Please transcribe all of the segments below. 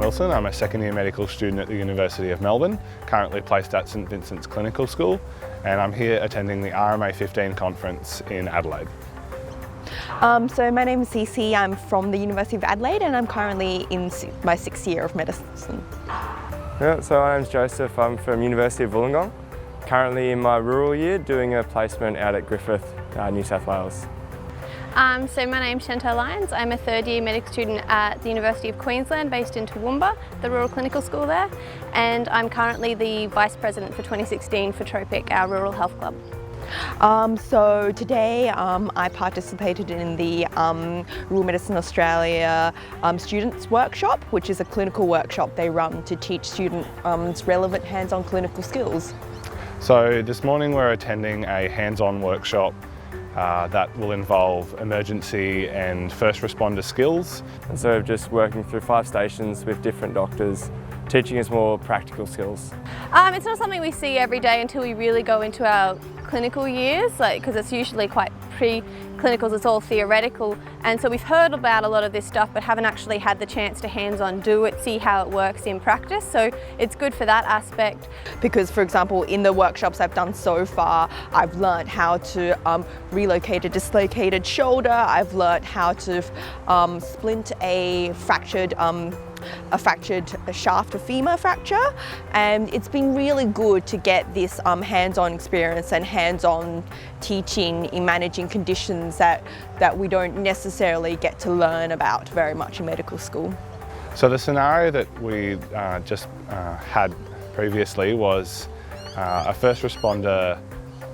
Wilson. I'm a second year medical student at the University of Melbourne, currently placed at St Vincent's Clinical School, and I'm here attending the RMA15 conference in Adelaide. So my name is Cece, I'm from the University of Adelaide and I'm currently in my 6th year of medicine. Yeah, so my name's Joseph, I'm from University of Wollongong, currently in my rural year doing a placement out at Griffith, New South Wales. So my name's Chantal Lyons. I'm a 3rd year medical student at the University of Queensland based in Toowoomba, the Rural Clinical School there, and I'm currently the Vice President for 2016 for Tropic, our Rural Health Club. So today I participated in the Rural Medicine Australia Students Workshop, which is a clinical workshop they run to teach students relevant hands-on clinical skills. So this morning we're attending a hands-on workshop that will involve emergency and first responder skills. And so just working through 5 stations with different doctors, teaching us more practical skills. It's not something we see every day until we really go into our clinical years, because it's usually quite pre-clinicals, it's all theoretical, and so we've heard about a lot of this stuff but haven't actually had the chance to hands-on do it, see how it works in practice, so it's good for that aspect. Because for example in the workshops I've done so far, I've learnt how to relocate a dislocated shoulder, I've learnt how to splint a fractured shaft, a femur fracture, and it's been really good to get this hands-on experience and hands-on teaching in managing conditions that we don't necessarily get to learn about very much in medical school. So the scenario that we just had previously was a first responder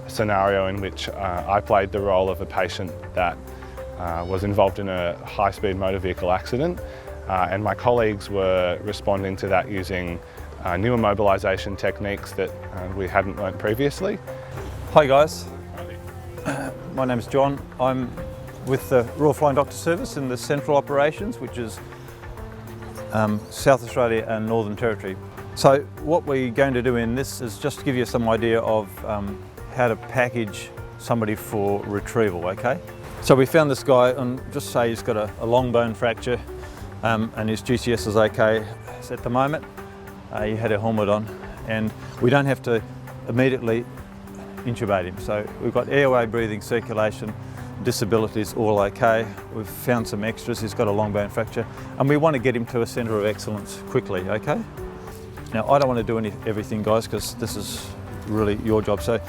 scenario in which I played the role of a patient that was involved in a high-speed motor vehicle accident. And my colleagues were responding to that using new immobilisation techniques that we hadn't learnt previously. Hi guys, my name's John. I'm with the Royal Flying Doctor Service in the Central Operations, which is South Australia and Northern Territory. So what we're going to do in this is just to give you some idea of how to package somebody for retrieval, okay? So we found this guy, and just say he's got a long bone fracture, and his GCS is okay at the moment. He had a helmet on, and we don't have to immediately intubate him. So we've got airway, breathing, circulation, disabilities all okay. We've found some extras. He's got a long bone fracture, and we want to get him to a centre of excellence quickly, okay? Now I don't want to do everything guys, because this is really your job. So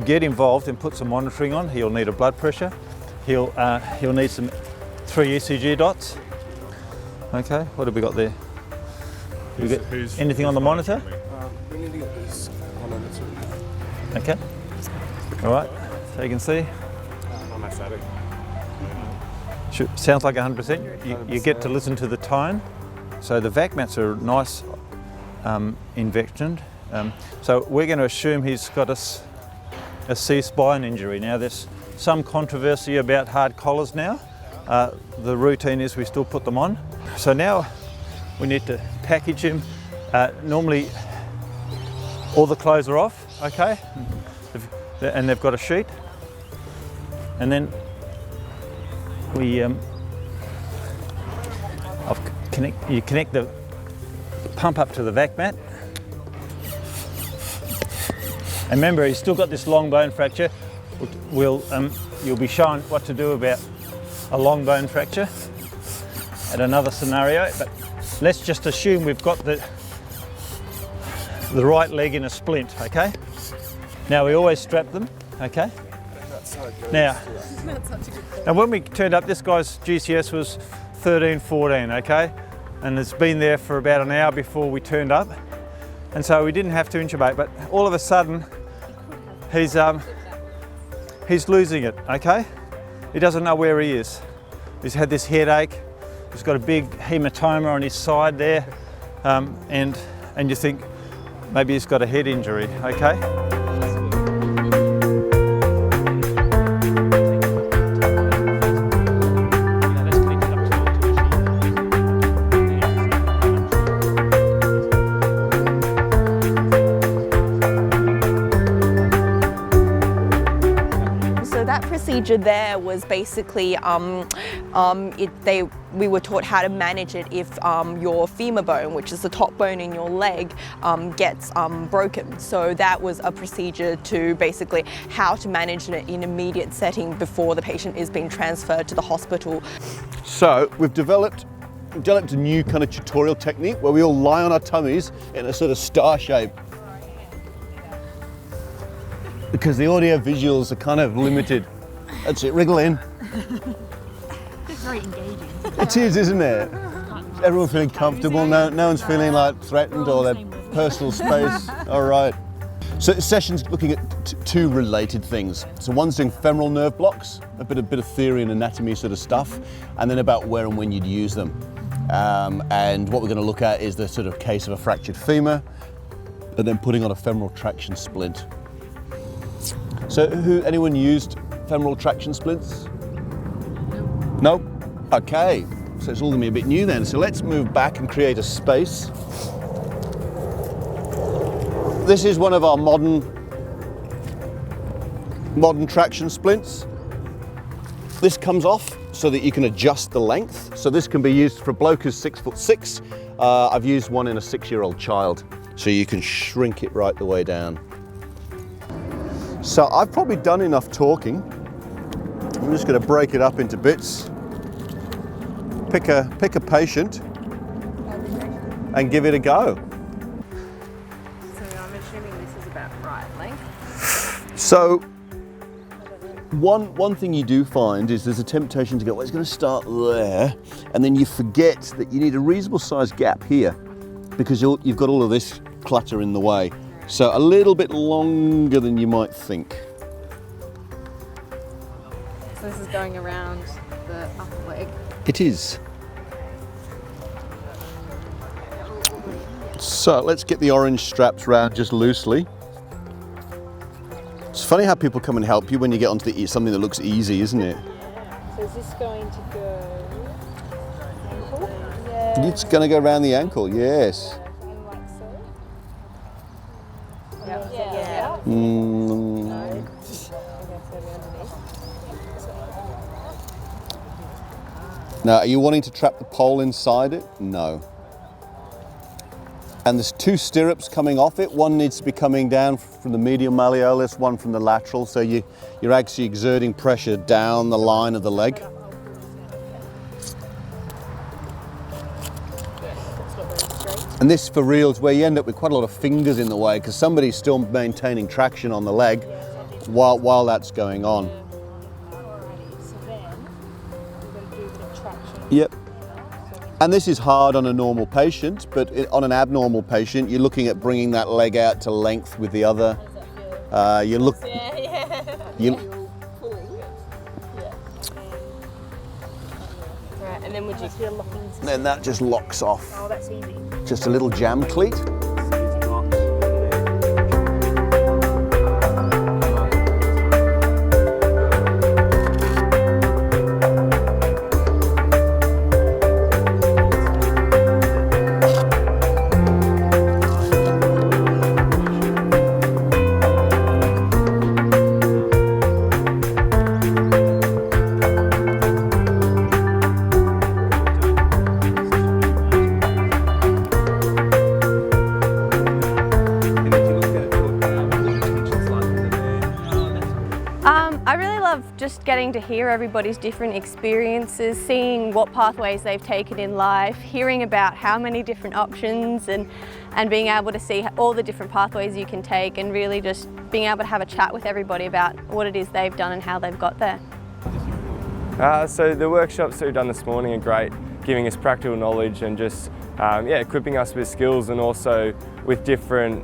get involved and put some monitoring on. He'll need a blood pressure. He'll need some 3 ECG dots. Okay, what have we got there? We get anything on the monitor? We need to get this on it. Okay. All right, so you can see. I'm static. Sounds like 100%. You get to listen to the tone. So the vac mats are nice invectioned. So we're going to assume he's got a C-spine injury. Now there's some controversy about hard collars now. The routine is we still put them on. So now we need to package him. Normally all the clothes are off, okay? And they've got a sheet. And then we you connect the pump up to the vac mat. And remember, he's still got this long bone fracture. You'll be shown what to do about a long bone fracture at another scenario, but let's just assume we've got the right leg in a splint, okay? Now we always strap them, okay? Now when we turned up, this guy's GCS was 13, 14, okay? And it's been there for about an hour before we turned up. And so we didn't have to intubate, but all of a sudden, he's losing it, okay? He doesn't know where he is. He's had this headache, he's got a big hematoma on his side there, and you think maybe he's got a head injury, okay? Procedure there was basically they we were taught how to manage it if your femur bone, which is the top bone in your leg, gets broken. So that was a procedure to basically how to manage it in immediate setting before the patient is being transferred to the hospital. So we've developed a new kind of tutorial technique where we all lie on our tummies in a sort of star shape. Because the audio visuals are kind of limited. That's it, wriggle in. It's very engaging. It is, isn't it? Everyone feeling comfortable, no one's feeling like threatened or their personal space. All right. So the session's looking at two related things. So one's doing femoral nerve blocks, a bit of theory and anatomy sort of stuff, and then about where and when you'd use them. And what we're going to look at is the sort of case of a fractured femur, and then putting on a femoral traction splint. So anyone used femoral traction splints? No? Okay, so it's all going to be a bit new then. So let's move back and create a space. This is one of our modern traction splints. This comes off so that you can adjust the length. So this can be used for a bloke who's 6'6". I've used one in a 6-year-old child. So you can shrink it right the way down. So I've probably done enough talking. I'm just going to break it up into bits. Pick a patient and give it a go. So I'm assuming this is about right length. So one thing you do find is there's a temptation to go, well, it's going to start there, and then you forget that you need a reasonable sized gap here because you've got all of this clutter in the way. So a little bit longer than you might think. So this is going around the upper leg. It is. So let's get the orange straps round just loosely. It's funny how people come and help you when you get onto something that looks easy, isn't it? So is this going to go ankle? Yeah. It's going to go around the ankle, yes. And like so? Yeah. Yeah. Mm. Now, are you wanting to trap the pole inside it? No. And there's two stirrups coming off it. One needs to be coming down from the medial malleolus, one from the lateral, so you're actually exerting pressure down the line of the leg. And this, for real, is where you end up with quite a lot of fingers in the way because somebody's still maintaining traction on the leg while that's going on. Yep. And this is hard on a normal patient, but on an abnormal patient, you're looking at bringing that leg out to length with the other. You look. You, Right, and then would you feel locking? then that just locks off. Oh, that's easy. Just a little jam cleat. I really love just getting to hear everybody's different experiences, seeing what pathways they've taken in life, hearing about how many different options and being able to see all the different pathways you can take and really just being able to have a chat with everybody about what it is they've done and how they've got there. So the workshops that we've done this morning are great, giving us practical knowledge and just equipping us with skills and also with different,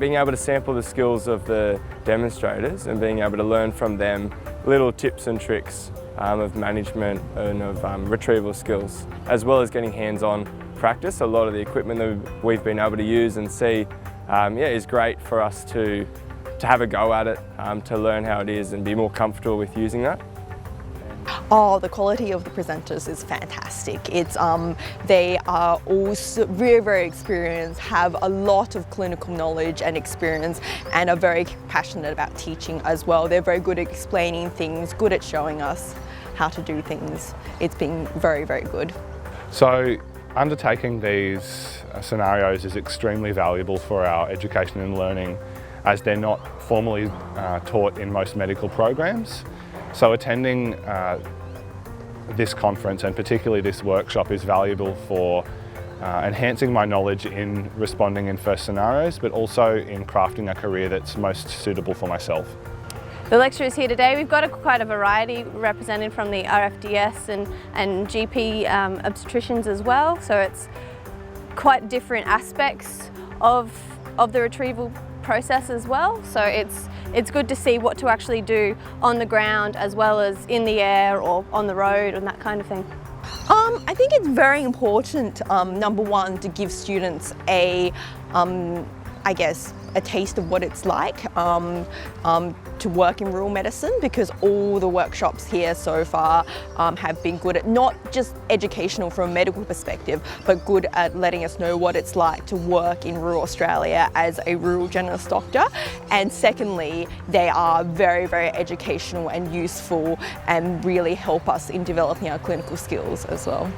being able to sample the skills of the demonstrators and being able to learn from them little tips and tricks of management and of retrieval skills, as well as getting hands-on practice. A lot of the equipment that we've been able to use and see is great for us to have a go at it, to learn how it is and be more comfortable with using that. Oh, the quality of the presenters is fantastic. They are all very, very experienced, have a lot of clinical knowledge and experience, and are very passionate about teaching as well. They're very good at explaining things, good at showing us. how to do things. It's been very, very good. So undertaking these scenarios is extremely valuable for our education and learning, as they're not formally taught in most medical programs. So attending this conference, and particularly this workshop, is valuable for enhancing my knowledge in responding in first scenarios, but also in crafting a career that's most suitable for myself. The lecturers here today, we've got quite a variety represented from the RFDS and GP obstetricians as well, so it's quite different aspects of the retrieval process as well. So it's good to see what to actually do on the ground as well as in the air or on the road and that kind of thing. I think it's very important, number one, to give students a taste of what it's like to work in rural medicine, because all the workshops here so far have been good at not just educational from a medical perspective, but good at letting us know what it's like to work in rural Australia as a rural generalist doctor. And secondly, they are very, very educational and useful and really help us in developing our clinical skills as well.